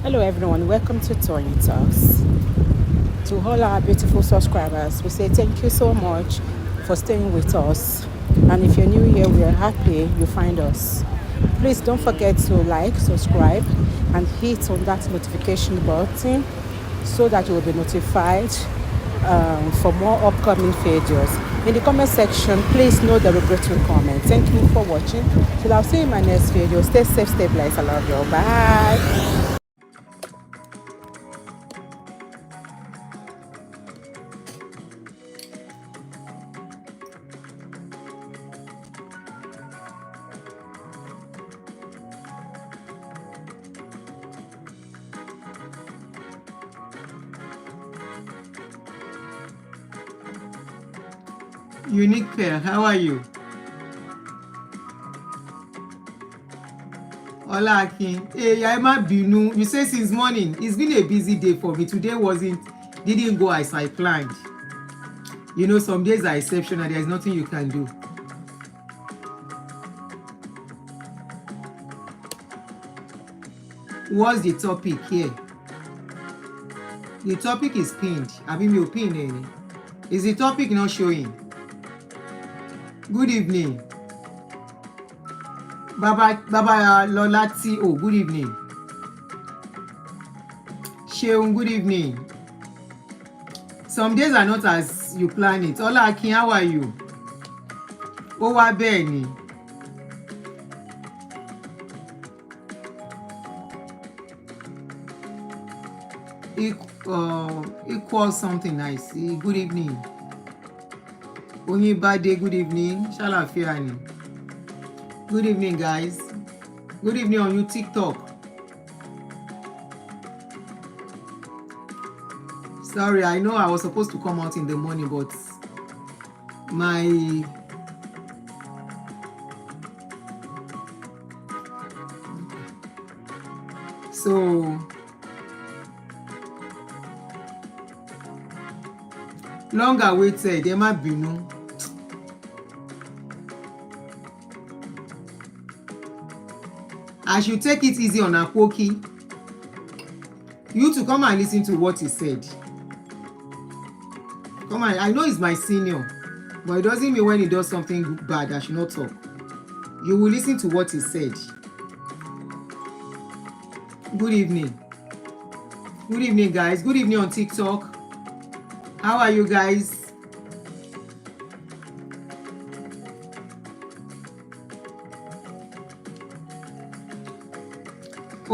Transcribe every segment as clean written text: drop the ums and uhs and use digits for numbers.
Hello everyone, welcome to Tony Talks. To all our beautiful subscribers, we say thank you so much for staying with us. And if you're new here, we are happy you find us. Please don't forget to like, subscribe, and hit on that notification button so that you will be notified for more upcoming videos. In the comment section, please no derogatory comment. Thank you for watching. Till I'll see you in my next video. Stay safe, stay blessed. I love you. Bye. Unique pair, how are you? Ola Akin, hey, I má bínú. You say since morning, it's been a busy day for me. Today didn't go as I planned. You know, some days are exceptional. There's nothing you can do. What's the topic here? The topic is pinned. Abi mi ò pin any. Is the topic not showing? Good evening. Baba Lolati. Oh, good evening. Sheun, good evening. Some days are not as you plan it. Ola Akin, how are you? Ó wá bẹ́ẹ̀ ni. Equal something nice. Good evening. Oyinbade, good evening. Ṣàlàáfíà ni. Good evening, guys. Good evening on you, TikTok. Sorry, I know I was supposed to come out in the morning, but long awaited, ẹ má bínú. I should take it easy on Apoki. You to come and listen to what he said. Come on, I know he's my senior, but it doesn't mean when he does something bad I should not talk. You will listen to what he said. Good evening. Good evening, guys. Good evening on TikTok. How are you guys?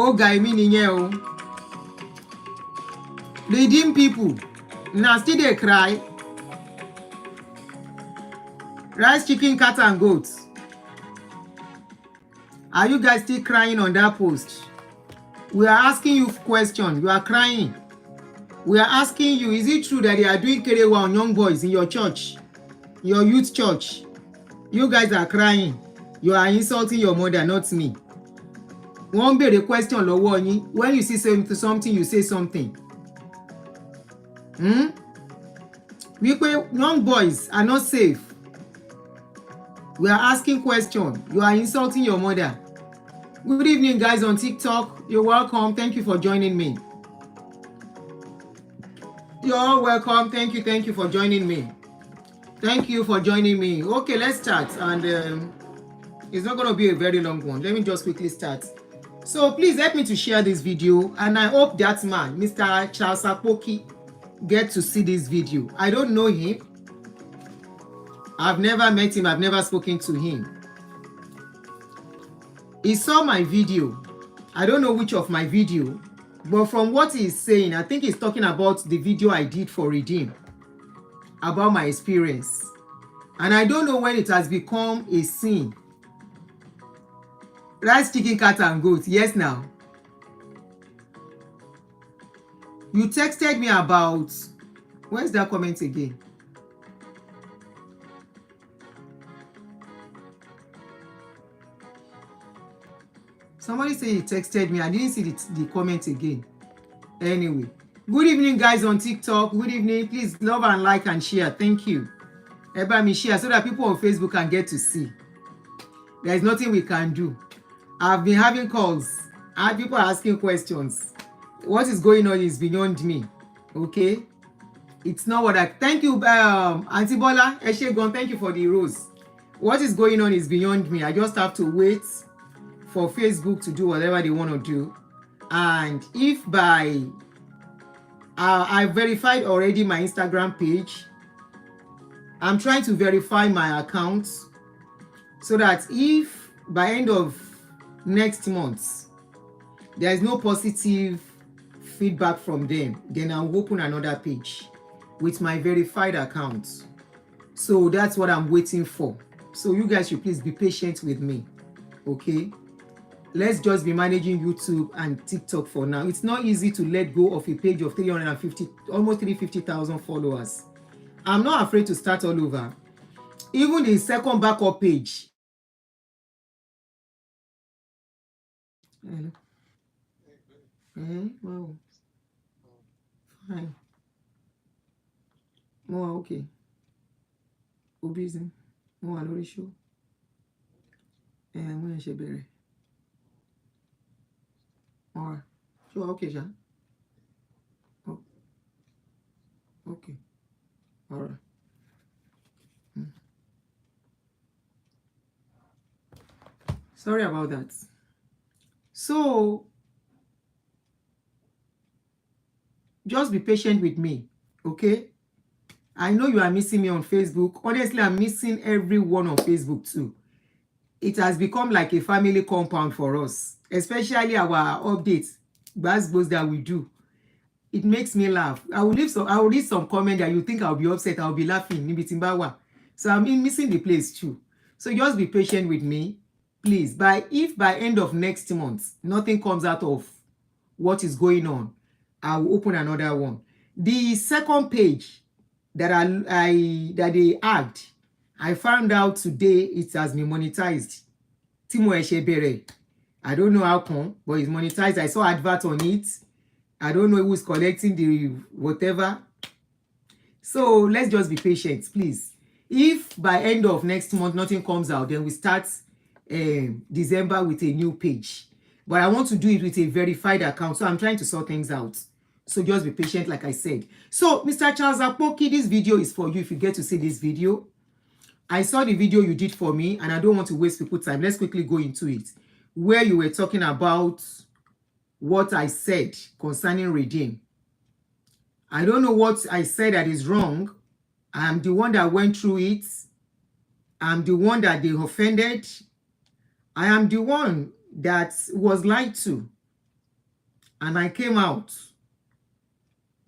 Oh, guy, me nìyẹn o. Redeem people. Now still they cry. Rice, chicken, cat, and goat. Are you guys still crying on that post? We are asking you questions. You are crying. We are asking you, is it true that they are doing kerewa on young boys in your church, your youth church? You guys are crying. You are insulting your mother, not me. One big question lọ́wọ́ yín. When you see something, you say something. Young boys are not safe. We are asking questions. You are insulting your mother. Good evening, guys on TikTok. You're welcome. Thank you for joining me. You're welcome. Thank you for joining me. Thank you for joining me. Okay, let's start. And it's not going to be a very long one. Let me just quickly start. So please help me to share this video. And I hope that man, Mr. Charles Apoki, get to see this video. I don't know him. I've never met him. I've never spoken to him. He saw my video. I don't know which of my video. But from what he's saying, I think he's talking about the video I did for Redeem, about my experience. And I don't know when it has become a sin. Rice, chicken, cat, and goat. Yes, now. You texted me about... Where's that comment again? Somebody say he texted me. I didn't see the comment again. Anyway. Good evening, guys on TikTok. Good evening. Please love and like and share. Thank you. Eba me share so that people on Facebook can get to see. There is nothing we can do. I've been having calls. People are asking questions. what is going on is beyond me. Okay, it's not what I thank you, Aunty Bola Eshegon, thank you for the rose. What is going on is beyond me. I just have to wait for Facebook to do whatever they want to do. And if by I verified already my Instagram page, I'm trying to verify my account so that if by end of next month there is no positive feedback from them, then I'll open another page with my verified account. So that's what I'm waiting for. So you guys should please be patient with me. Okay, let's just be managing YouTube and TikTok for now. It's not easy to let go of a page of 350, almost 350,000 followers. I'm not afraid to start all over. Even the second backup page. Wow. Fine. Mo okay. O busy. Mo wà lórí show. Mo ń ṣe bẹ̀rẹ̀. Alright. Sure, okay, Sha. Oh. Okay. Alright. Sorry about that. So just be patient with me, okay? I know you are missing me on Facebook. Honestly, I'm missing everyone on Facebook too. It has become like a family compound for us, especially our updates, goes that we do. It makes me laugh. I will read some comment that you think I'll be upset. I'll be laughing. So I'm missing the place too. So just be patient with me, please. If by end of next month nothing comes out of what is going on, I will open another one. The second page that they add, I found out today it has been monetized. Timo Eshebere. I don't know how come, but it's monetized. I saw advert on it. I don't know who's collecting the whatever. So let's just be patient, please. If by end of next month nothing comes out, then we start December with a new page. But I want to do it with a verified account, so I'm trying to sort things out. So just be patient, like I said. So, Mr. Charles Apoki, this video is for you if you get to see this video. I saw the video you did for me, and I don't want to waste people's time. Let's quickly go into it. Where you were talking about what I said concerning Redeem. I don't know what I said that is wrong. I'm the one that went through it. I'm the one that they offended. I am the one that was lied to. And I came out.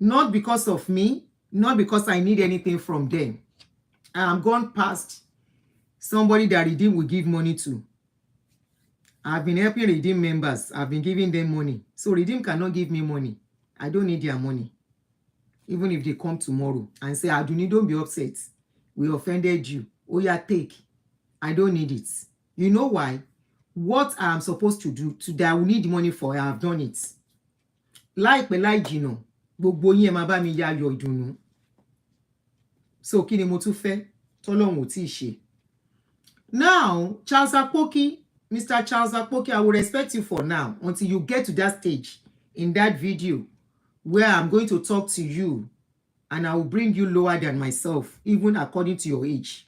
Not because of me, not because I need anything from them. I am gone past somebody that Redeem will give money to. I've been helping Redeem members. I've been giving them money. So Redeem cannot give me money. I don't need their money. Even if they come tomorrow and say, Adunni, don't be upset. We offended you. Oh yeah, take. I don't need it. You know why? What I am supposed to do, that I will need money for, I have done it. Like you know. Gbogbo yín ẹ máa bá mi yá ayọ̀ ìdùnnú. So kí ni mo tún fẹ́ tọ́lọ́run ò tí ì ṣe. Now, Charles Apoki, Mr. Charles Apoki, I will respect you for now until you get to that stage in that video where I'm going to talk to you and I will bring you lower than myself, even according to your age.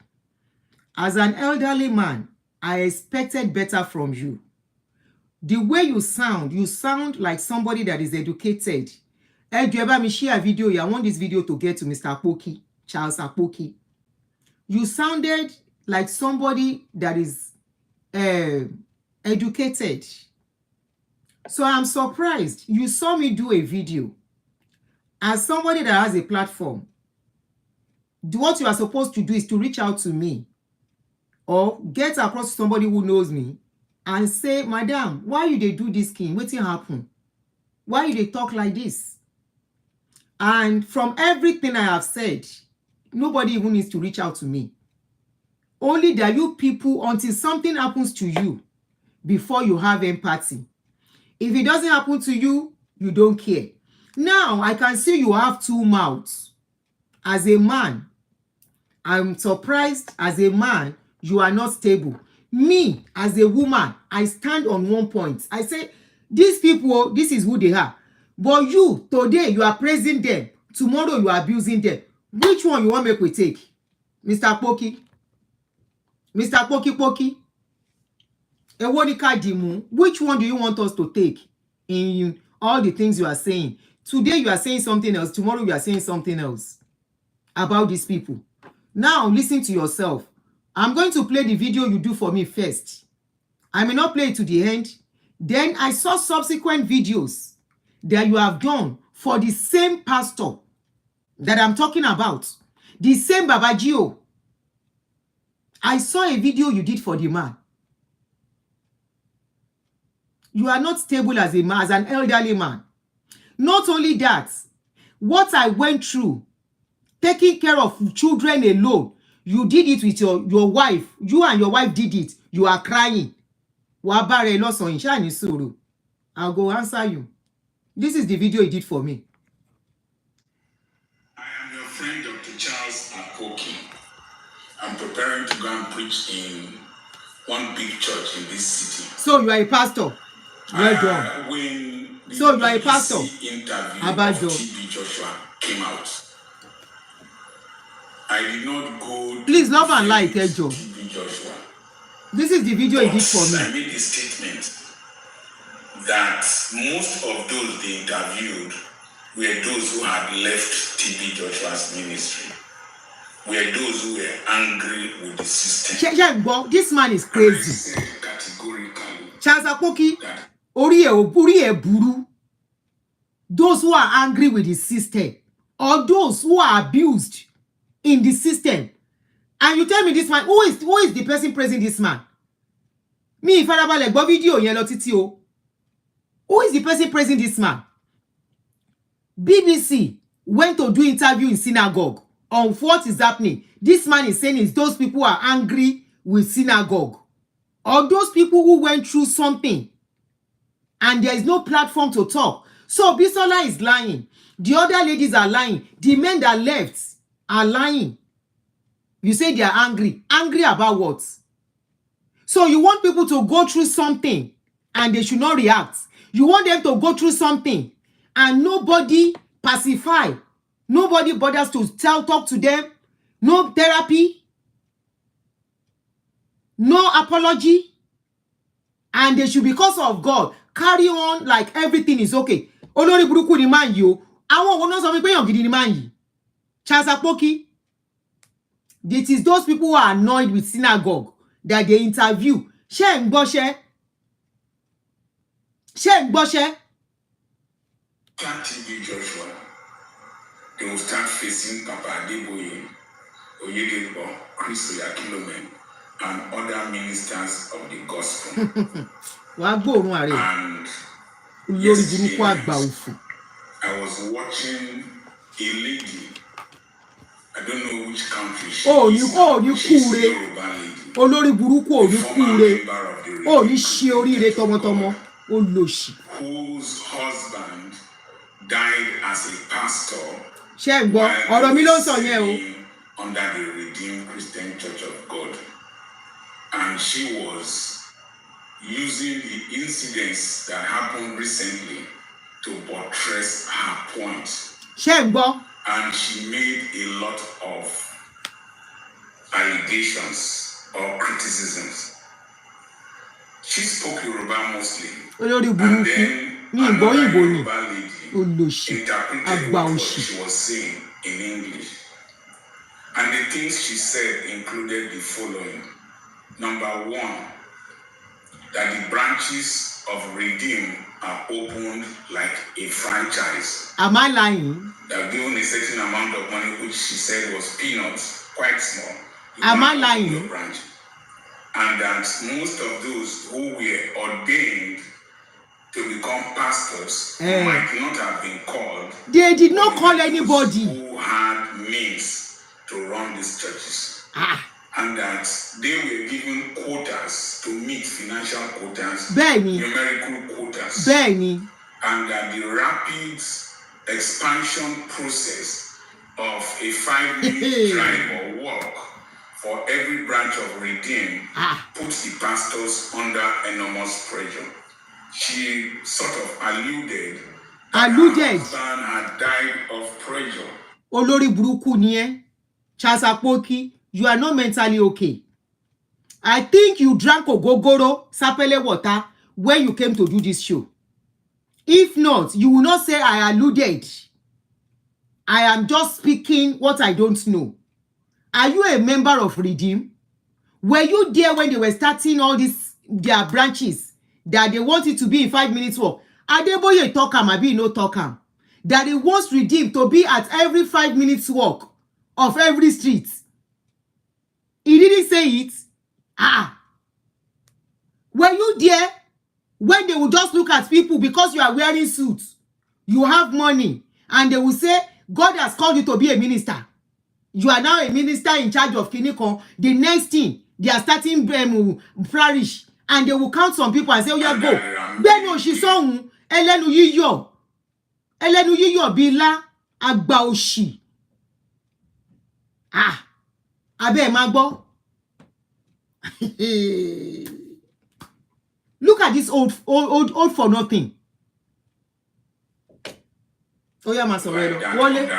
As an elderly man, I expected better from you. The way you sound like somebody that is educated. Ẹ jọ̀ọ́ ẹ bá mi share video here. I want this video to get to Mr. Apoki, Charles Apoki. You sounded like somebody that is educated. So I'm surprised. You saw me do a video. As somebody that has a platform, what you are supposed to do is to reach out to me or get across to somebody who knows me and say, Madam, why you dey do this thing? Wetin happen? Why you dey talk like this? And from everything I have said, nobody even needs to reach out to me. Only that you people, until something happens to you, before you have empathy. If it doesn't happen to you, you don't care. Now, I can see you have two mouths. As a man, I'm surprised as a man, you are not stable. Me, as a woman, I stand on one point. I say, these people, this is who they are. But you, today, you are praising them. Tomorrow, you are abusing them. Which one you want make we take? Mr. Poki? Mr. Poki? Èwo ni ká dìmú? Which one do you want us to take in all the things you are saying? Today, you are saying something else. Tomorrow, you are saying something else about these people. Now, listen to yourself. I'm going to play the video you do for me first. I may not play it to the end. Then I saw subsequent videos that you have done for the same pastor that I'm talking about. The same Babajio. I saw a video you did for the man. You are not stable as a man, as an elderly man. Not only that, what I went through, taking care of children alone, you did it with your wife. You and your wife did it. You are crying. I'll go answer you. This is the video he did for me. I am your friend, Dr. Charles Akoki. I'm preparing to go and preach in one big church in this city. So you are a pastor. Well done. When the So you are a pastor. Interview of TB Joshua came out, I did not go. Please love and like, Ejo. TB Joshua. This is the video he did for me. I made the statement that most of those they interviewed were those who had left TB Joshua's ministry, were those who were angry with the system. This man is crazy. I said categorically, Charles Akoki, Orie Buru. Those who are angry with the system, or those who are abused in the system. And you tell me this man, who is the person praising this man? Me, Farabale, go video yen lo titi o. Who is the person praising this man? BBC went to do interview in synagogue on what is happening. This man is saying is those people are angry with synagogue. Or those people who went through something and there is no platform to talk. So Bisola is lying. The other ladies are lying. The men that left are lying. You say they are angry. Angry about what? So you want people to go through something and they should not react. You want them to go through something and nobody pacify. Nobody bothers to talk to them. No therapy. No apology. And they should, because of God, carry on like everything is okay. Olórí burúkú ni man yo. Àwọn wo no sọ mi pé yan gidi ni man yi. Charles Akoki. This is those people who are annoyed with synagogue that they interview. Ṣé ń gbọ́ ṣé? Ṣé ń gbọ́ ṣé? TB Joshua, they will start facing Papa Adeboye, Oyedepo, Chris Oyakhilome, and other ministers of the gospel. And yesterday, I was watching a lady. I don't know which country she is. She's a Yoruba lady. Olórí burúkú ò ní kúre. Ó ní ṣe oríire tọmọtọmọ. Ó lòṣì. Whose husband died as a pastor. Ṣé ń gbọ́? Ọ̀rọ̀ mi ló ń sọ yẹn o. Under the Redeemed Christian Church of God. And she was using the incidents that happened recently to buttress her point. Ṣé ń gbọ́? And she made a lot of allegations or criticisms. She spoke Yoruba mostly. Olórí burúkú ní ìgbọ́yìnbó ni. Olóṣì, àgbà òṣì. She was saying in English. And the things she said included the following. Number one, that the branches of Redeem are opened like a franchise. Am I lying? That given a certain amount of money, which she said was peanuts, quite small. Am I lying? Branch. And that most of those who were ordained to become pastors might not have been called. They did not call anybody. Who had means to run these churches. And that they were given quotas to meet financial quotas, numerical quotas. And that the rapid expansion process of a 5-minute drive or walk for every branch of Redeem puts the pastors under enormous pressure. She sort of alluded alluded. Her husband had died of pressure. Olórí burúkú ni ẹ́, Chasapoki, you are not mentally okay. I think you drank ogogoro, sapele water when you came to do this show. If not, you will not say I alluded. I am just speaking what I don't know. Are you a member of Redeem? Were you there when they were starting all these their branches that they wanted to be in 5 minutes walk? Adeboye talk am, abi no talk am. That they want Redeem to be at every 5 minutes walk of every street. He didn't say it. Were you there when they would just look at people because you are wearing suits, you have money, and they will say, God has called you to be a minister. You are now a minister in charge of Kinikon. The next thing, they are starting parish, and they will count some people and say, oh yeah, go. Beno Shisong, Elenu Yiyo. Elenu Yiyo Bila Agbaoshi. Abe Magbo. Look at this old for nothing. Oh yeah, Masorelo. Wale.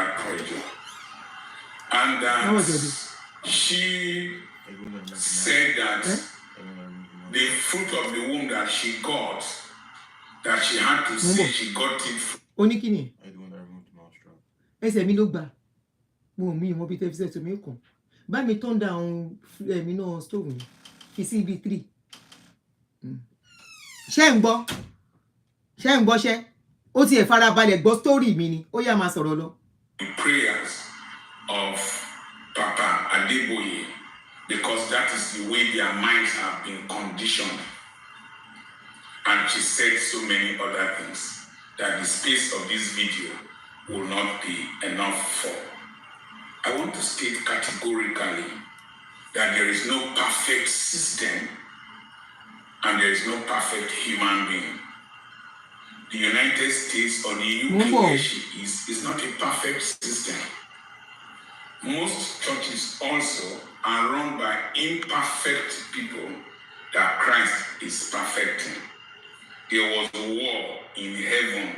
And she said that the fruit of the womb that she got, that she had to say she got it. Onikini. Ese mi ló gbà. Mo mi mo bi te fi se to mi kon. Bá mi turn down mi no stove. Fi sí ibi 3. Ṣé ń gbọ́? Ṣé ń gbọ́ ṣé? Ó ti ẹ̀ farabalẹ̀ gbọ́ story mi ni. Ó yá máa sọ̀rọ̀ lọ. Prayers of Papa Adeboye, because that is the way their minds have been conditioned. And she said so many other things that the space of this video will not be enough for. I want to state categorically that there is no perfect system and there is no perfect human being. The United States or the UK where she is not a perfect system. Most churches also are run by imperfect people that Christ is perfecting. There was a war in heaven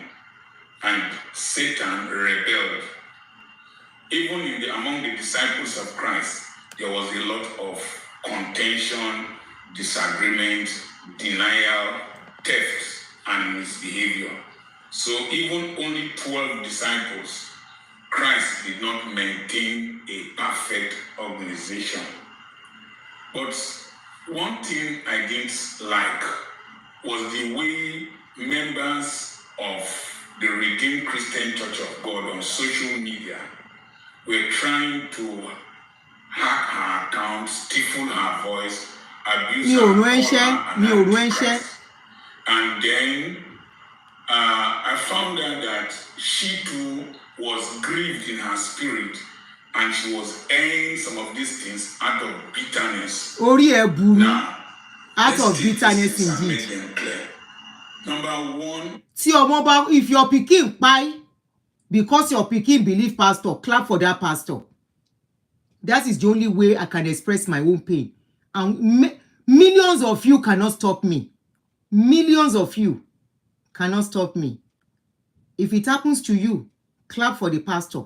and Satan rebelled. Even among the disciples of Christ, there was a lot of contention, disagreement, denial, theft, and misbehavior. So even only 12 disciples, Christ did not maintain a perfect organization. But one thing I didn't like was the way members of the Redeemed Christian Church of God on social media were trying to hack her account, stifle her voice, abuse her. And then I found out that she too was grieved in her spirit, and she was airing some of these things out of bitterness. Now, out of bitterness indeed. Number one, if your pikin kpai because your pikin believe pastor, clap for that pastor. That is the only way I can express my own pain. And millions of you cannot stop me. Millions of you cannot stop me. If it happens to you, clap for the pastor.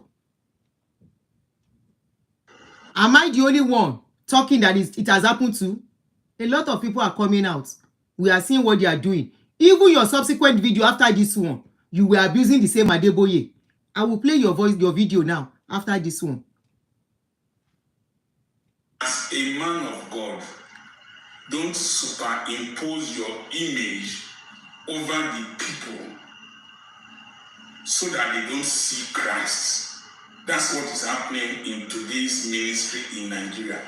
Am I the only one talking that it has happened to? A lot of people are coming out. We are seeing what they are doing. Even your subsequent video after this one, you were abusing the same Adeboye. I will play your video now after this one. As a man of God, don't superimpose your image over the people so that they don't see Christ. That's what is happening in today's ministry in Nigeria.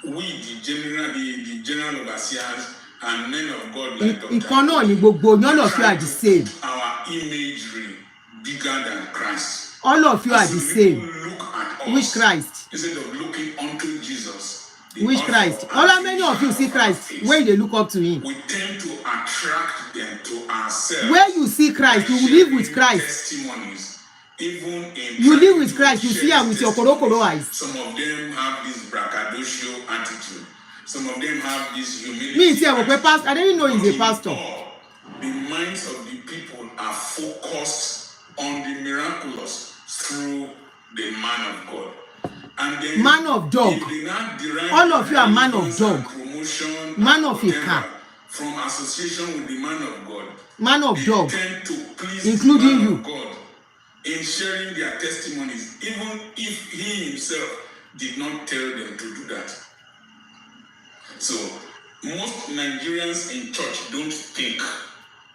We, the general overseers and men of God like Dr. None of you are the same. Our imagery bigger than Christ. All of you are the same. Look at us, which Christ? Instead of looking unto Jesus. Which Christ? How many of you see Christ when they look up to him? We tend to attract them to ourselves. Where you see Christ, you live with Christ. Testimonies. Even in you live with Christ, you see him with your korokoro eyes. Some of them have this braggadocio attitude. Some of them have this humility. Me, I didn't know he's a pastor. The minds of the people are focused on the miraculous through the man of God. And then man of dog. All of you are man of dog. Man of a car. From association with the man of God. Man of dog. Tend to please including man you. Of God in sharing their testimonies, even if he himself did not tell them to do that. So most Nigerians in church don't think.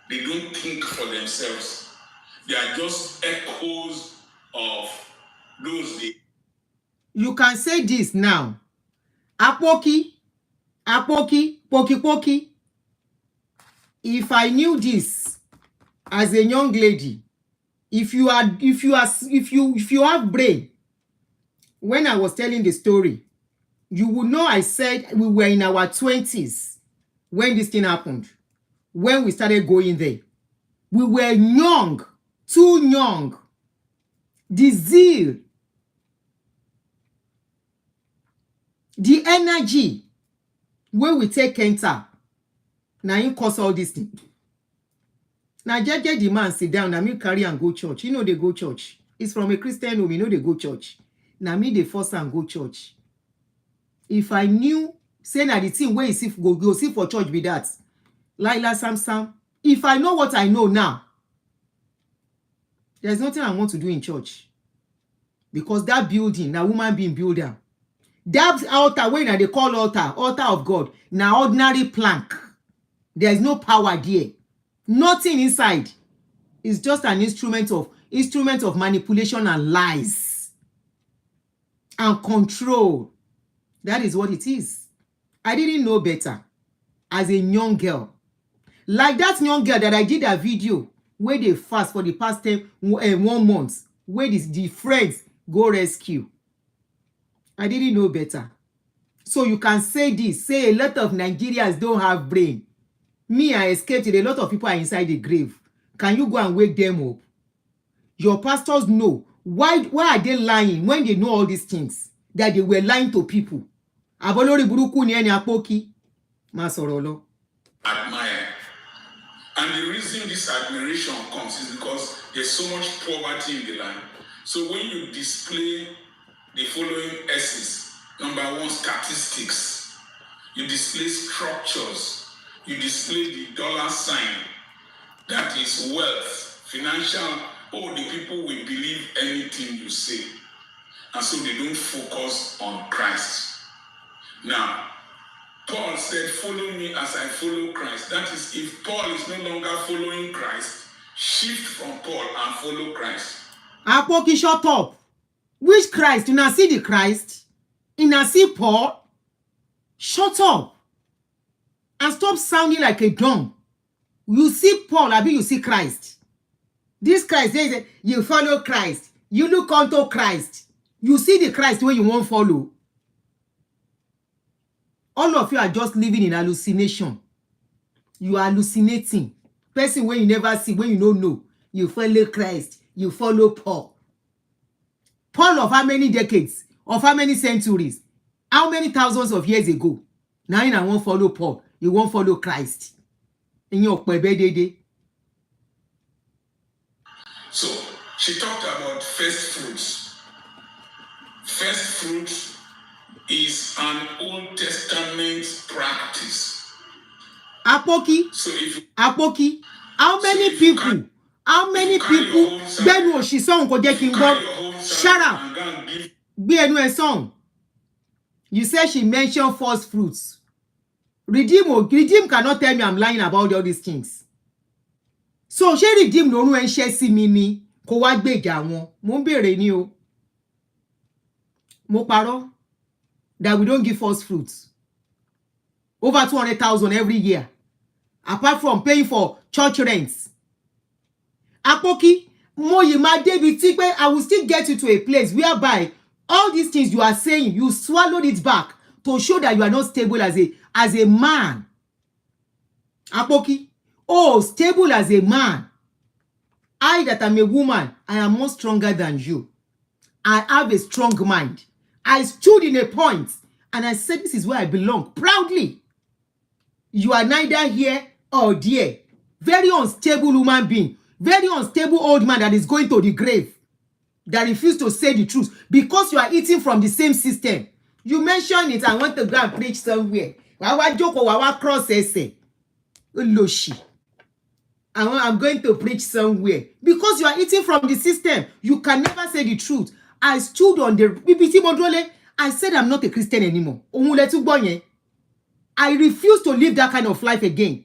They don't think for themselves. They are just echoes of those days. You can say this now. Apoki, poki. If I knew this as a young lady, if you have brain, when I was telling the story, you would know I said we were in our 20s when this thing happened. When we started going there, we were young, too young. The zeal, the energy, when we take enter, now you cause all this thing. Now just the man sit down, now me carry and go church. You know they go church. It's from a Christian home, you know they go church. Now me they force and go church. If I knew, say na the thing where you see go see for church be that. Laila Sam. If I know what I know now, there's nothing I want to do in church. Because that building, na woman being builder. That altar, where they call altar of God, na ordinary plank. There is no power there. Nothing inside. It's just an instrument of manipulation and lies. And control. That is what it is. I didn't know better as a young girl. Like that young girl that I did a video where they fast for the past 1 month, where the friends go rescue. I didn't know better. So you can say this, say a lot of Nigerians don't have brain. Me, I escaped it. A lot of people are inside the grave. Can you go and wake them up? Your pastors know. Why are they lying when they know all these things? That they were lying to people. Abolori buruku ni eni apoki. Masorolo. Admire. And the reason this admiration comes is because there's so much poverty in the land. So when you display the following S's, number one, statistics, you display structures, you display the dollar sign, that is wealth, financial, the people will believe anything you say. And so they don't focus on Christ. Now, Paul said, follow me as I follow Christ. That is, if Paul is no longer following Christ, shift from Paul and follow Christ. Apoki, shut up. Which Christ? You now see the Christ? You now see Paul? Shut up. And stop sounding like a dumb. You see Paul, I mean you see Christ. This Christ, you follow Christ. You look unto Christ. You see the Christ where you won't follow. All of you are just living in hallucination. You are hallucinating. Person when you never see, when you don't know. You follow Christ. You follow Paul. Paul of how many decades? Of how many centuries? How many thousands of years ago? Now you won't follow Paul. You won't follow Christ. In your pebedede. So, she talked about first fruits. First fruits is an Old Testament practice. Apoki. So if you, Apoki. How many people? How many people? Benu she song ko je kin gbo. Shut up. Be enu song. You say she mentioned first fruits. Redeem cannot tell me I'm lying about all these things. So she redeem no nu en share si mi ni kó wá gbèjà wọn. Mo ń bèrè ni o. Mo parọ́ that we don't give first fruits. Over 200,000 every year. Apart from paying for church rents. Apoki, mo yi ma debi ti pe I will still get you to a place whereby all these things you are saying, you swallowed it back to show that you are not stable as a man. Apoki, stable as a man. I that am a woman, I am more stronger than you. I have a strong mind. I stood in a point and I said, this is where I belong, proudly. You are neither here or there. Very unstable human being. very unstable old man that is going to the grave, that refuse to say the truth because you are eating from the same system. You mention it and want to go and preach somewhere. Wawa joko, wawa cross essay. Loshi. I'm going to preach somewhere because you are eating from the system. You can never say the truth. I stood on the BBT Modrole. I said I'm not a Christian anymore. I refuse to live that kind of life again.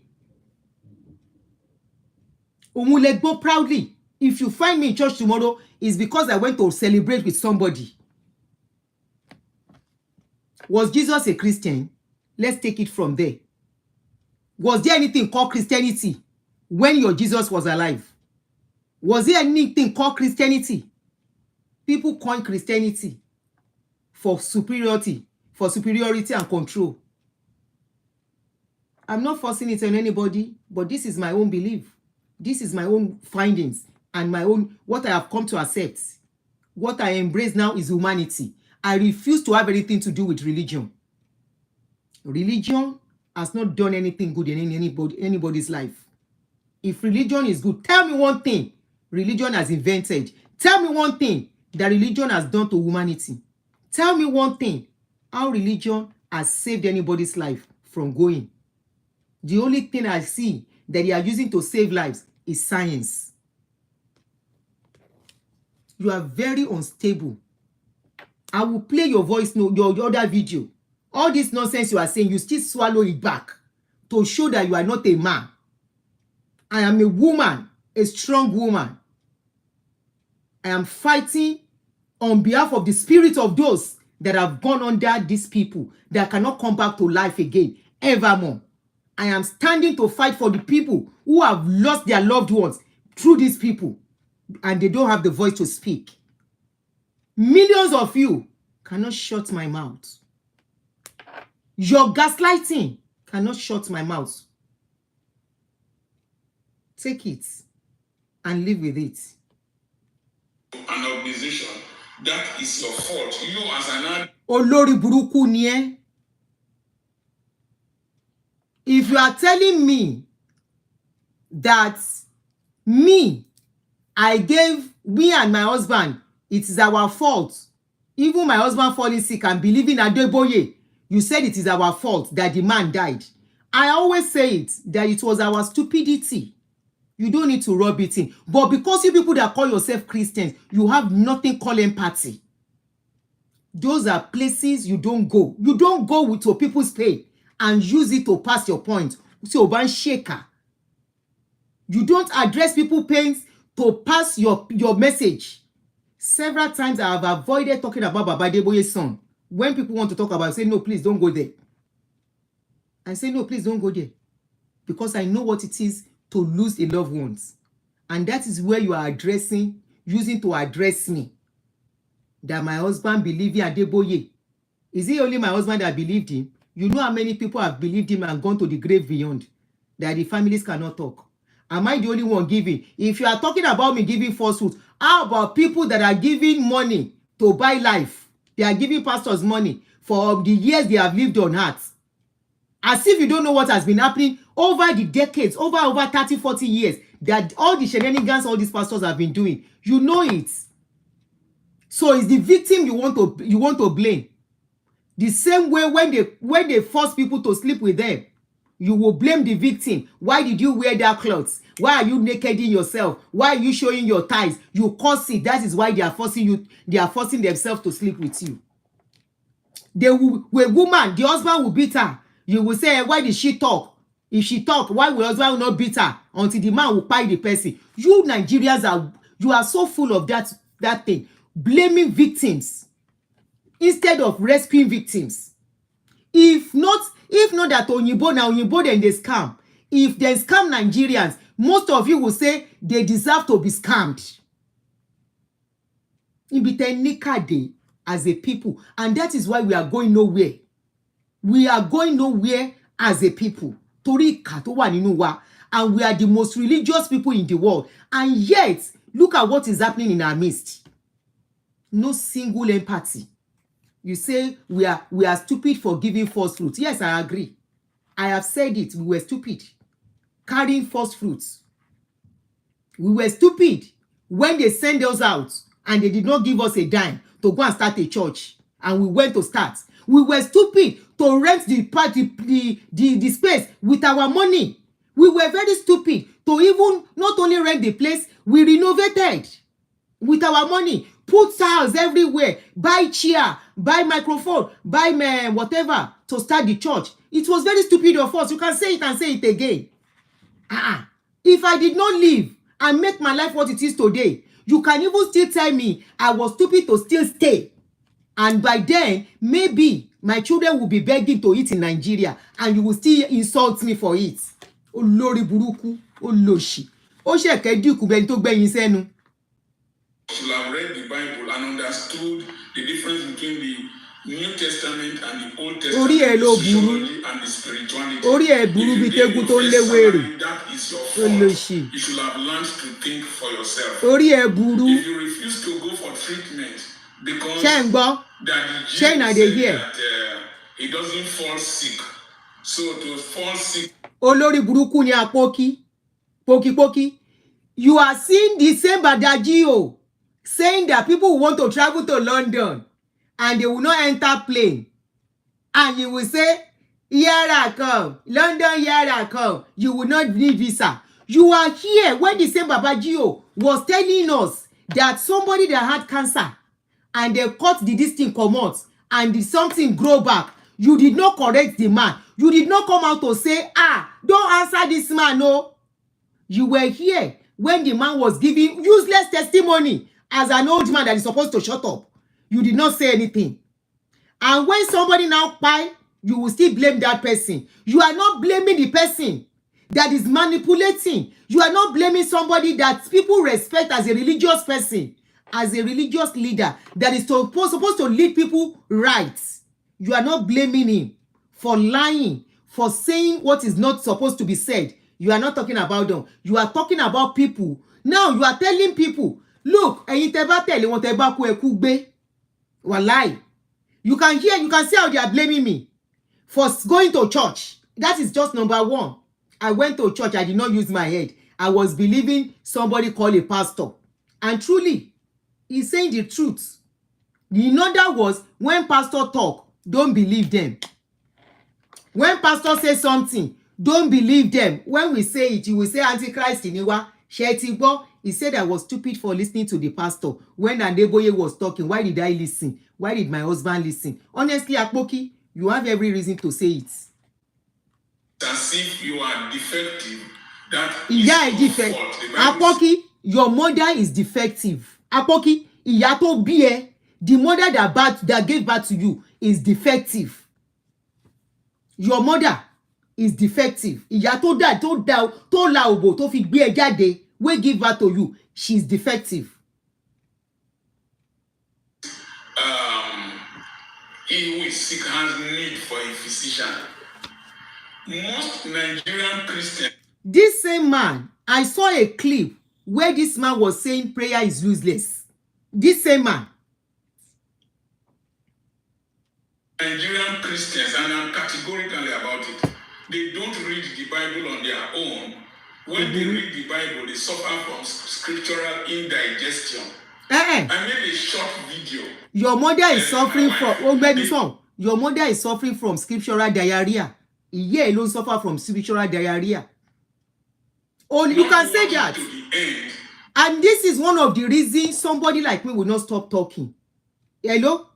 Go proudly. If you find me in church tomorrow, it's because I went to celebrate with somebody. Was Jesus a Christian? Let's take it from there. Was there anything called Christianity when your Jesus was alive? Was there anything called Christianity? People coin Christianity for superiority and control. I'm not forcing it on anybody, but this is my own belief. This is my own findings and my own, what I have come to accept. What I embrace now is humanity. I refuse to have anything to do with religion. Religion has not done anything good in anybody's life. If religion is good, tell me one thing religion has invented. Tell me one thing that religion has done to humanity. Tell me one thing how religion has saved anybody's life from going. The only thing I see that they are using to save lives is science. You are very unstable. I will play your voice note, your other video. All this nonsense you are saying, you still swallow it back to show that you are not a man. I am a woman, a strong woman. I am fighting on behalf of the spirit of those that have gone under these people that cannot come back to life again, evermore. I am standing to fight for the people who have lost their loved ones through these people, and they don't have the voice to speak. Millions of you cannot shut my mouth. Your gaslighting cannot shut my mouth. Take it and live with it. An organization, that is your fault. You as an Olórí burúkú ni ẹ́. If you are telling me that me and my husband, it is our fault. Even my husband falling sick and believing Adeboye, you said it is our fault that the man died. I always say it, that it was our stupidity. You don't need to rub it in. But because you people that call yourself Christians, you have nothing called empathy. Those are places you don't go. You don't go to people's pain and use it to pass your point. So, ban shaker. You don't address people's pains to pass your message. Several times I have avoided talking about Baba Adeboye's son. When people want to talk about it, I say, no, please don't go there. I say, no, please don't go there. Because I know what it is to lose a loved one. And that is where you are using to address me. That my husband believed in Adeboye. Is it only my husband that believed him? You know how many people have believed him and gone to the grave beyond? That the families cannot talk. Am I the only one giving? If you are talking about me giving falsehood, how about people that are giving money to buy life? They are giving pastors money for the years they have lived on earth. As if you don't know what has been happening over the decades, over 30, 40 years, that all the shenanigans all these pastors have been doing. You know it. So it's the victim you want to blame. The same way when they force people to sleep with them, you will blame the victim. Why did you wear that clothes? Why are you naked in yourself? Why are you showing your thighs? You cause it. That is why they are forcing you. They are forcing themselves to sleep with you. A woman, the husband will beat her. You will say, why did she talk? If she talk, why will husband not beat her until the man will pay the person? You Nigerians are so full of that thing, blaming victims instead of rescuing victims. If not that Onyibo then they scam. If they scam Nigerians, most of you will say they deserve to be scammed. Ibite as a people, and that is why we are going nowhere. We are going nowhere as a people. Tori katowa nínú wa, and we are the most religious people in the world. And yet, look at what is happening in our midst. No single empathy. You say we are stupid for giving false fruits. Yes, I agree. I have said it. We were stupid. Carrying false fruits. We were stupid when they sent us out and they did not give us a dime to go and start a church, and we went to start. We were stupid to rent the space with our money. We were very stupid to even not only rent the place, we renovated with our money, put tiles everywhere, buy chair, buy microphone, buy whatever to start the church. It was very stupid of us. You can say it and say it again. If I did not leave and make my life what it is today, you can even still tell me I was stupid to still stay. And by then, maybe my children will be begging to eat in Nigeria, and you will still insult me for it. Olórí burúkú, olóṣì. Ó ṣẹ̀kẹ́ dínkù bẹ́ẹ̀ tó gbẹ̀yìn sẹ́nu. Should have read the Bible and understood the difference between the New Testament and the Old Testament, the sociology and the spirituality. Orí ẹ̀ burú bí tégún tó ń lé wèrè. That is your fault. You should have learned to think for yourself. Orí ẹ̀ burú. If you refuse to go for treatment because that the Jew said that he doesn't fall sick, so to fall sick. Olórí burúkú ni àpókí. Pókípókí. You are seeing the same Badagio saying that people want to travel to London and they will not enter plane. And you will say, here I come. London, here I come. You will not need visa. You are here when the same Babagio was telling us that somebody that had cancer and they cut this thing come out and something grow back. You did not correct the man. You did not come out to say, don't answer this man, no. You were here when the man was giving useless testimony as an old man that is supposed to shut up. You did not say anything. And when somebody now cry, you will still blame that person. You are not blaming the person that is manipulating. You are not blaming somebody that people respect as a religious person, as a religious leader that is supposed to lead people right. You are not blaming him for lying, for saying what is not supposed to be said. You are not talking about them. You are talking about people. Now you are telling people, look, ẹ̀yin tẹ́ bá tẹ̀lé wọn tẹ́ bá kú ẹ kú gbé. Wallahi. You can hear, you can see how they are blaming me for going to church. That is just number one. I went to church. I did not use my head. I was believing somebody called a pastor. And truly, he's saying the truth. In other words, when pastor talk, don't believe them. When pastor say something, don't believe them. When we say it, you will say Antichrist iniwa. Shetibo, he said I was stupid for listening to the pastor. When Adeboye was talking, why did I listen? Why did my husband listen? Honestly, Akpoki, you have every reason to say it. As if you are defective. That is defective. Akpoki, your mother is defective. Akpoki, ìyá tó bí ẹ, the mother that gave birth to you is defective. Your mother is defective. Ìyá tó la òbò tó fi gbé ẹ jáde, wey give birth to you, she is defective. He who is sick has need for a physician. Most Nigerian Christians. This same man, I saw a clip where this man was saying prayer is useless. This same man. Nigerian Christians, and I'm categorically about it, they don't read the Bible on their own. When they read the Bible, they suffer from scriptural indigestion. I made a short video. Your mother is suffering from your mother is suffering from scriptural diarrhea. Ìyá ẹ ló suffer from scriptural diarrhea. Oh, you can say that. And this is one of the reasons somebody like me will not stop talking. Hello?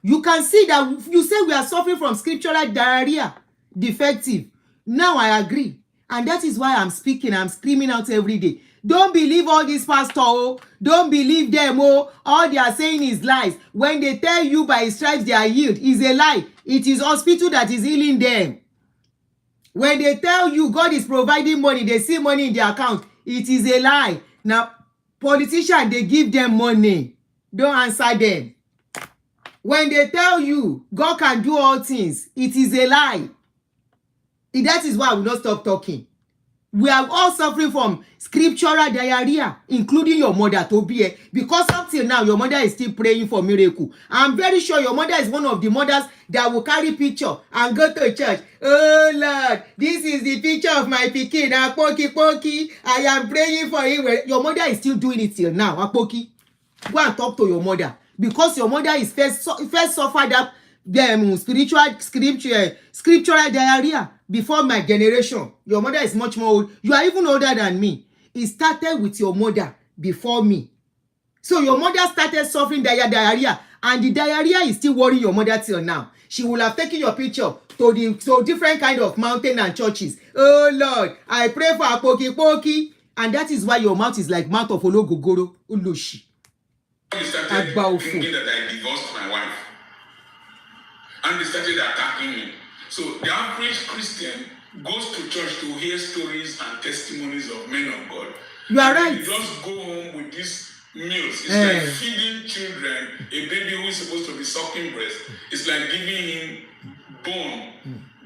You can see that you say we are suffering from scriptural diarrhea, defective. Now I agree. And that is why I'm speaking. I'm screaming out every day. Don't believe all these pastors. Oh. Don't believe them. Oh. All they are saying is lies. When they tell you by stripes they are healed, it's a lie. It is hospital that is healing them. When they tell you God is providing money, they see money in their account, it is a lie. Now, politicians, they give them money. Don't answer them. When they tell you God can do all things, it is a lie. That is why I will not stop talking. We are all suffering from scriptural diarrhea, including your mother, Toby. Because up till now, your mother is still praying for miracle. I'm very sure your mother is one of the mothers that will carry picture and go to church. Oh Lord, this is the picture of my pikin, Apoki. I am praying for him. Your mother is still doing it till now, Apoki. Go and talk to your mother. Because your mother is first suffered that scriptural diarrhea before my generation. Your mother is much more old. You are even older than me. It started with your mother before me. So your mother started suffering diarrhea, and the diarrhea is still worrying your mother till now. She will have taken your picture to different kind of mountain and churches. Oh Lord, I pray for Apoki, and that is why your mouth is like mouth of Ologogoro Ulushi. They started thinking that I divorced my wife. And they started attacking me. So the average Christian goes to church to hear stories and testimonies of men of God. You are right. You just go home with these meals. It's like feeding children, a baby who is supposed to be sucking breast. It's like giving him bone,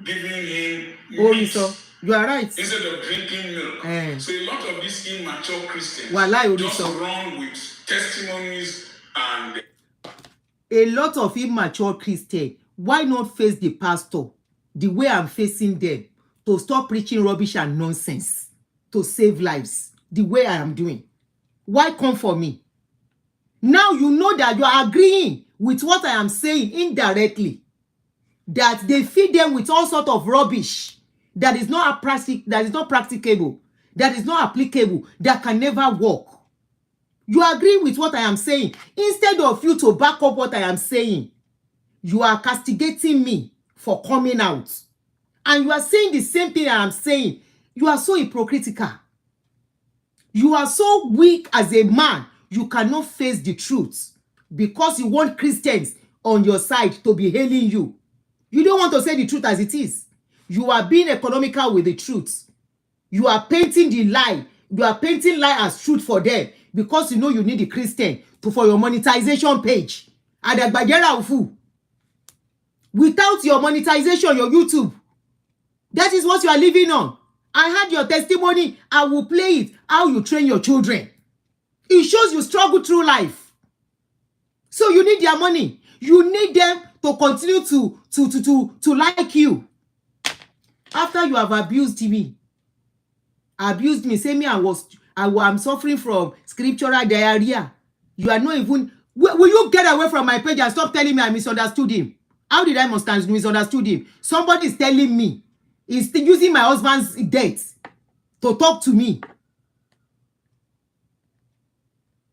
giving him meat. You are right. Instead of drinking milk. So a lot of these immature Christians just run with testimonies and... A lot of immature Christians, why not face the pastor the way I'm facing them, to stop preaching rubbish and nonsense, to save lives the way I am doing? Why come for me? Now you know that you are agreeing with what I am saying indirectly, that they feed them with all sorts of rubbish that is not practicable, that is not applicable, that can never work. You agree with what I am saying. Instead of you to back up what I am saying, you are castigating me for coming out. And you are saying the same thing I am saying. You are so hypocritical. You are so weak as a man. You cannot face the truth because you want Christians on your side to be hailing you. You don't want to say the truth as it is. You are being economical with the truth. You are painting the lie. You are painting lie as truth for them because you know you need the Christian for your monetization page. Adagbajera ufu. Without your monetization, your YouTube, that is what you are living on. I had your testimony. I will play it. How you train your children. It shows you struggle through life. So you need their money. You need them to continue to like you. After you have abused me, say me I'm suffering from scriptural diarrhea. You are not even... Will you get away from my page and stop telling me I misunderstood him? How did I misunderstood him? Somebody is telling me. He's using my husband's death to talk to me.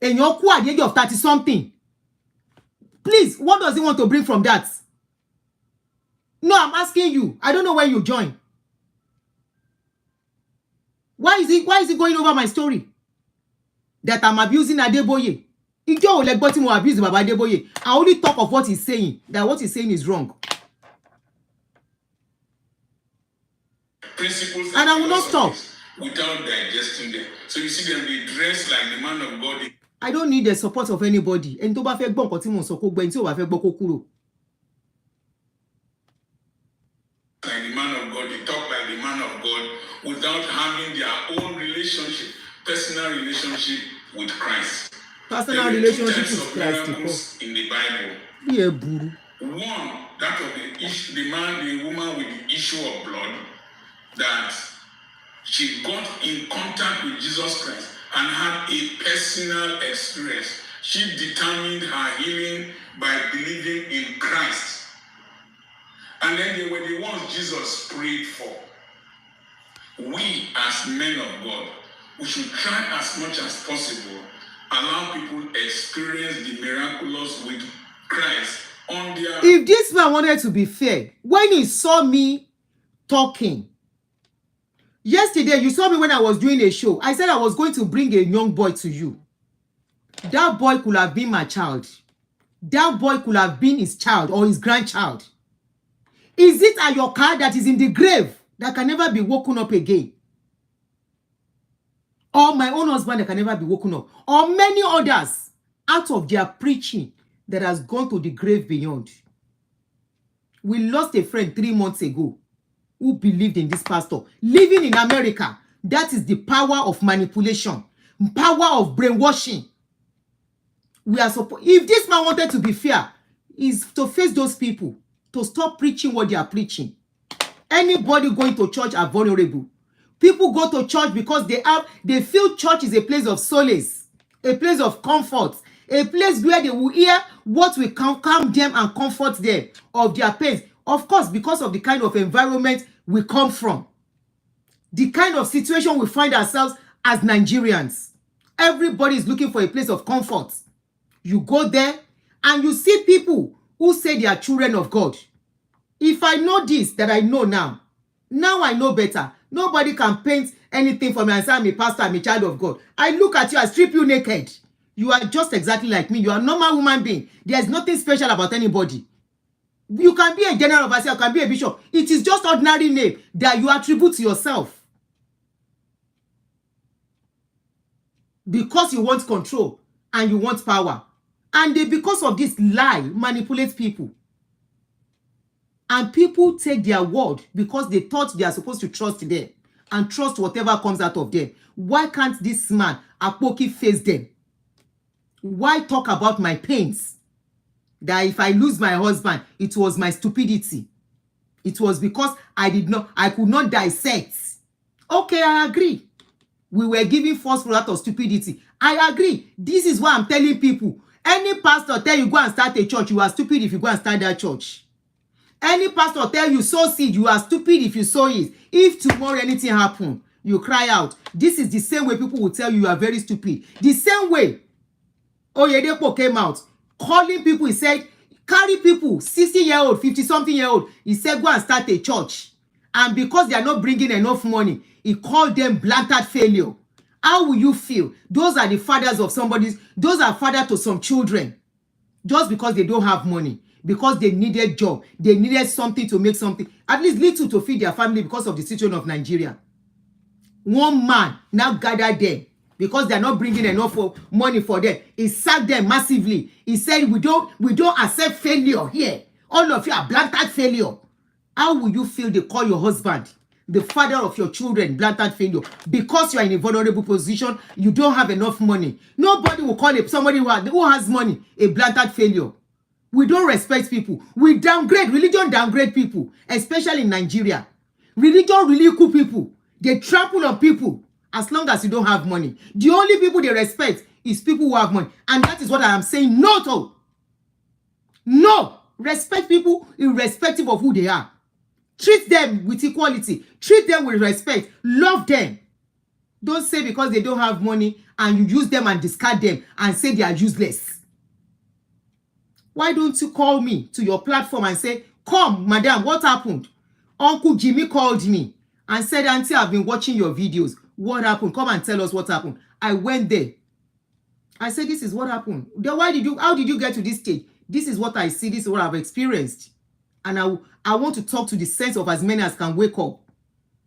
And you're at the age of 30-something. Please, what does he want to bring from that? No, I'm asking you. I don't know when you join. Why is he going over my story? That I'm abusing Adeboye. Abuse Baba Adeboye. I only talk of what he's saying. That what he's saying is wrong. Principles and I will not stop without digesting them. So you see them, they dress like the man of God. I don't need the support of anybody. And to ba fẹ́ gbọ́ nǹkan tí mo sọ kó gbọ́, ẹni tí ó bá fẹ́ gbọ́ kó kúrò. Like the man of God, they talk like the man of God without having their own relationship, personal relationship with Christ. Personal relationship with Christ in the Bible. Yeah, boo. One, that of the woman with the issue of blood, that she got in contact with Jesus Christ and had a personal experience. She determined her healing by believing in Christ. And then they were the ones Jesus prayed for. We as men of God, we should try as much as possible allow people experience the miraculous with Christ on their... If this man wanted to be fair, when he saw me talking, yesterday you saw me when I was doing a show, I said I was going to bring a young boy to you. That boy could have been my child. That boy could have been his child or his grandchild. Is it Ayoka that is in the grave that can never be woken up again? Or my own husband that can never be woken up? Or many others out of their preaching that has gone to the grave beyond? We lost a friend 3 months ago who believed in this pastor, living in America, That is the power of manipulation, power of brainwashing. We are supposed, if this man wanted to be fair, is to face those people, to stop preaching what they are preaching. Anybody going to church are vulnerable. People go to church because they feel church is a place of solace, a place of comfort, a place where they will hear what will calm them and comfort them of their pains. Of course, because of the kind of environment we come from, the kind of situation we find ourselves as Nigerians. Everybody is looking for a place of comfort. You go there and you see people who say they are children of God. If I know this that I know now I know better. Nobody can paint anything for me and say I'm a pastor, I'm a child of God. I look at you, I strip you naked. You are just exactly like me. You are a normal human being. There's nothing special about anybody. You can be a general overseer, you can be a bishop. It is just ordinary name that you attribute to yourself. Because you want control and you want power. And they, because of this lie, manipulate people. And people take their word because they thought they are supposed to trust them and trust whatever comes out of them. Why can't this man, Apoki, face them? Why talk about my pains? That if I lose my husband, it was my stupidity. It was because I could not dissect. Okay, I agree. We were giving false product of stupidity. I agree. This is why I'm telling people. Any pastor tell you go and start a church, you are stupid if you go and start that church. Any pastor tell you sow seed, you are stupid if you sow it. If tomorrow anything happen, you cry out. This is the same way people will tell you are very stupid. The same way Oyedepo came out calling people. He said, carry people, 60-year-old, 50-something-year-old. He said, go and start a church. And because they are not bringing enough money, he called them blatant failure. How will you feel? Those are the fathers of somebody's, those are fathers to some children. Just because they don't have money. Because they needed job. They needed something to make something. At least little to feed their family because of the situation of Nigeria. One man now gathered them because they're not bringing enough money for them. He sacked them massively. He said, we don't accept failure here. All of you are blatant failure. How will you feel they call your husband, the father of your children, blatant failure? Because you are in a vulnerable position, you don't have enough money. Nobody will call somebody who has money a blatant failure. We don't respect people. We downgrade. Religion downgrade people, especially in Nigeria. Religion really cool people. They trample on people as long as you don't have money. The only people they respect is people who have money. And that is what I am saying no to. No. Respect people irrespective of who they are. Treat them with equality. Treat them with respect. Love them. Don't say because they don't have money and you use them and discard them and say they are useless. Why don't you call me to your platform and say, come, madam, what happened? Uncle Jimmy called me and said, Aunty, I've been watching your videos. What happened? Come and tell us what happened. I went there. I said, this is what happened. Then how did you get to this stage? This is what I see. This is what I've experienced. And I want to talk to the sense of as many as can wake up.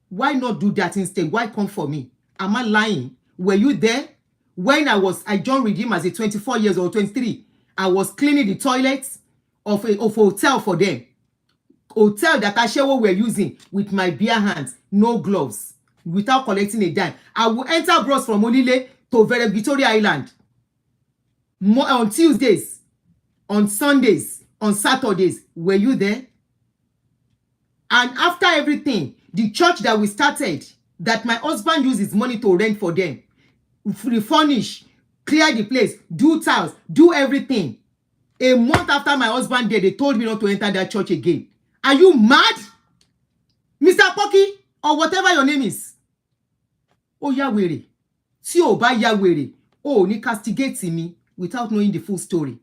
Why not do that instead? Why come for me? Am I lying? Were you there? When I joined Redeem as a 24 years old, 23, I was cleaning the toilets of a hotel for them. Hotel that Ashewo were using with my bare hands, no gloves, without collecting a dime. I will enter bros from Olile to Victoria Island on Tuesdays, on Sundays, on Saturdays. Were you there? And after everything, the church that we started, that my husband used his money to rent for them, refurnish, clear the place, do tiles, do everything. A month after my husband died, they told me not to enter that church again. Are you mad? Mr. Pocky, or whatever your name is. Oh, Yahweh. Si o ba Yahweh. Oh, ni castigate me without knowing the full story.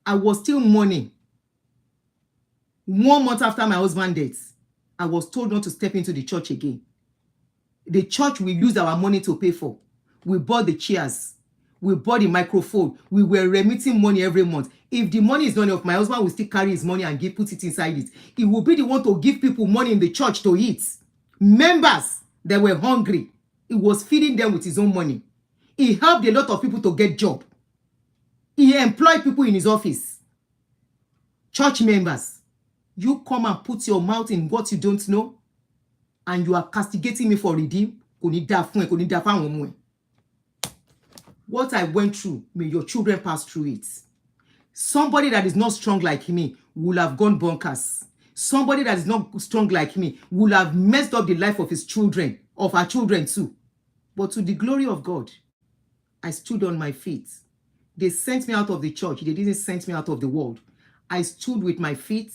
I was still mourning. 1 month after my husband died, I was told not to step into the church again. The church we used our money to pay for. We bought the chairs. We bought the microphone. We were remitting money every month. If the money is not enough, my husband will still carry his money and put it inside it. He will be the one to give people money in the church to eat. Members that were hungry, he was feeding them with his own money. He helped a lot of people to get job. He employed people in his office. Church members, you come and put your mouth in what you don't know. and you are castigating me for redeem. What I went through, may your children pass through it. Somebody that is not strong like me will have gone bonkers. Somebody that is not strong like me will have messed up the life of his children, of our children too. But to the glory of God, I stood on my feet. They sent me out of the church. They didn't send me out of the world. I stood with my feet.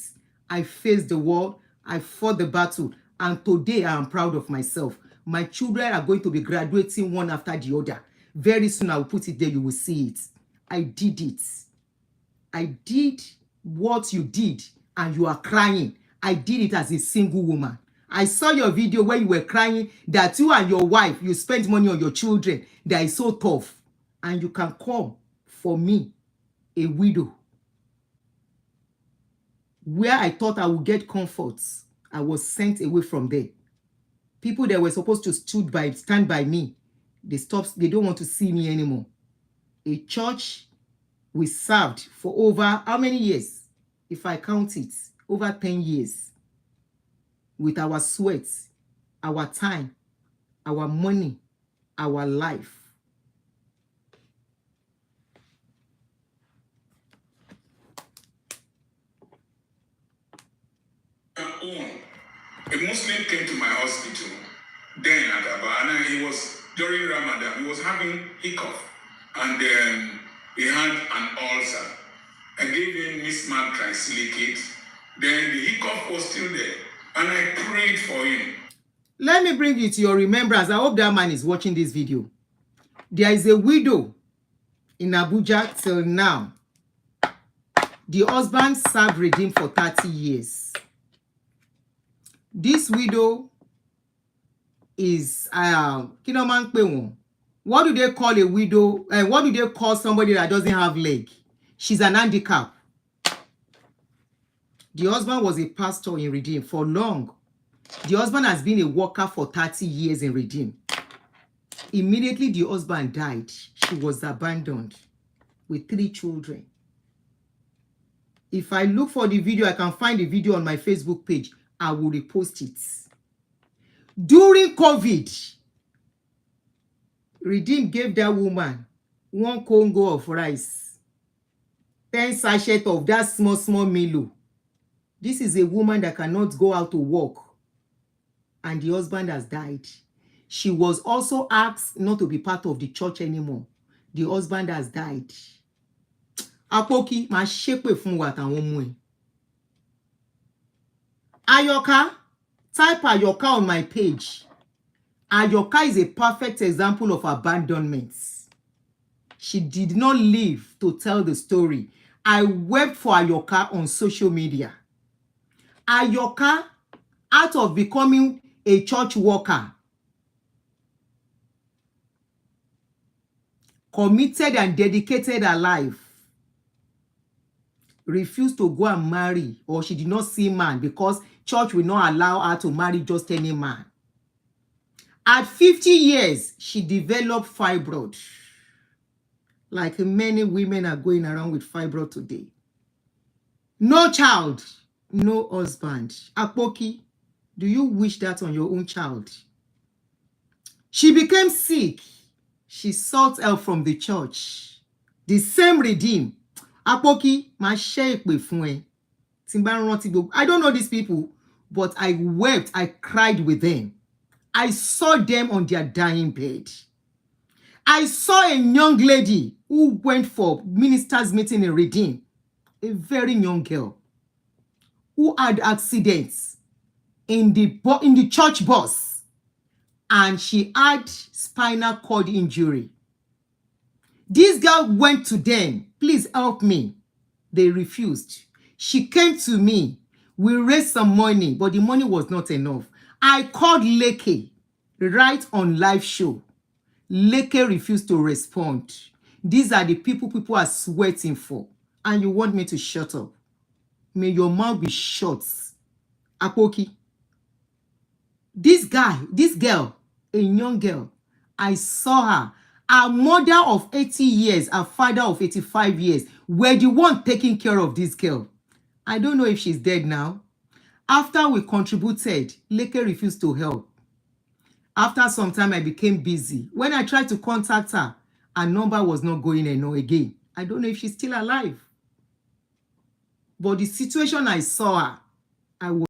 I faced the wall. I fought the battle. And today I am proud of myself. My children are going to be graduating one after the other. Very soon I will put it there. You will see it. I did it. I did what you did and you are crying. I did it as a single woman. I saw your video where you were crying that you and your wife, you spent money on your children. That is so tough. And you can come for me, a widow. Where I thought I would get comfort, I was sent away from there. People that were supposed to stand by me, they don't want to see me anymore. A church we served for over how many years? If I count it, over 10 years. With our sweat, our time, our money, our life. A Muslim came to my hospital then in Lagbara, and he was during Ramadan. He was having hiccup, and he had an ulcer. I gave him mismarked trisilicate. Then the hiccup was still there, and I prayed for him. Let me bring you to your remembrance. I hope that man is watching this video. There is a widow in Abuja till now. The husband served redeem for 30 years. This widow is what do they call a widow? What do they call somebody that doesn't have leg? She's an handicap. The husband was a pastor in Redeem for long. The husband has been a worker for 30 years in Redeem. Immediately the husband died, she was abandoned with 3 children. If I look for the video, I can find the video on my Facebook page. I will repost it. During COVID, Redeem gave that woman 1 Congo of rice, 10 sachets of that small Milo. This is a woman that cannot go out to work, and the husband has died. She was also asked not to be part of the church anymore. The husband has died. Apoki, ma shepe fun wa tawon mu e. Ayoka, type Ayoka on my page. Ayoka is a perfect example of abandonment. She did not live to tell the story. I wept for Ayoka on social media. Ayoka, out of becoming a church worker, committed and dedicated her life, refused to go and marry, or she did not see man because church will not allow her to marry just any man. At 50 years, she developed fibroid. Like many women are going around with fibroid today. No child, no husband. Apoki, do you wish that on your own child? She became sick. She sought help from the church. The same Redeem. Apoki, ma share pe fun e. I don't know these people, but I wept, I cried with them. I saw them on their dying bed. I saw a young lady who went for ministers' meeting in Redeem, a very young girl, who had accidents in the church bus, and she had spinal cord injury. This girl went to them, please help me. They refused. She came to me. We raised some money, but the money was not enough. I called Leke right on Liveshow. Leke refused to respond. These are the people are sweating for. And you want me to shut up? May your mouth be shut. Apoki. This girl, a young girl, I saw her. Her mother of 80 years, her father of 85 years, were the one taking care of this girl. I don't know if she's dead now. After we contributed, Leke refused to help. After some time, I became busy. When I tried to contact her, her number was not going again. I don't know if she's still alive. But the situation I saw her, I was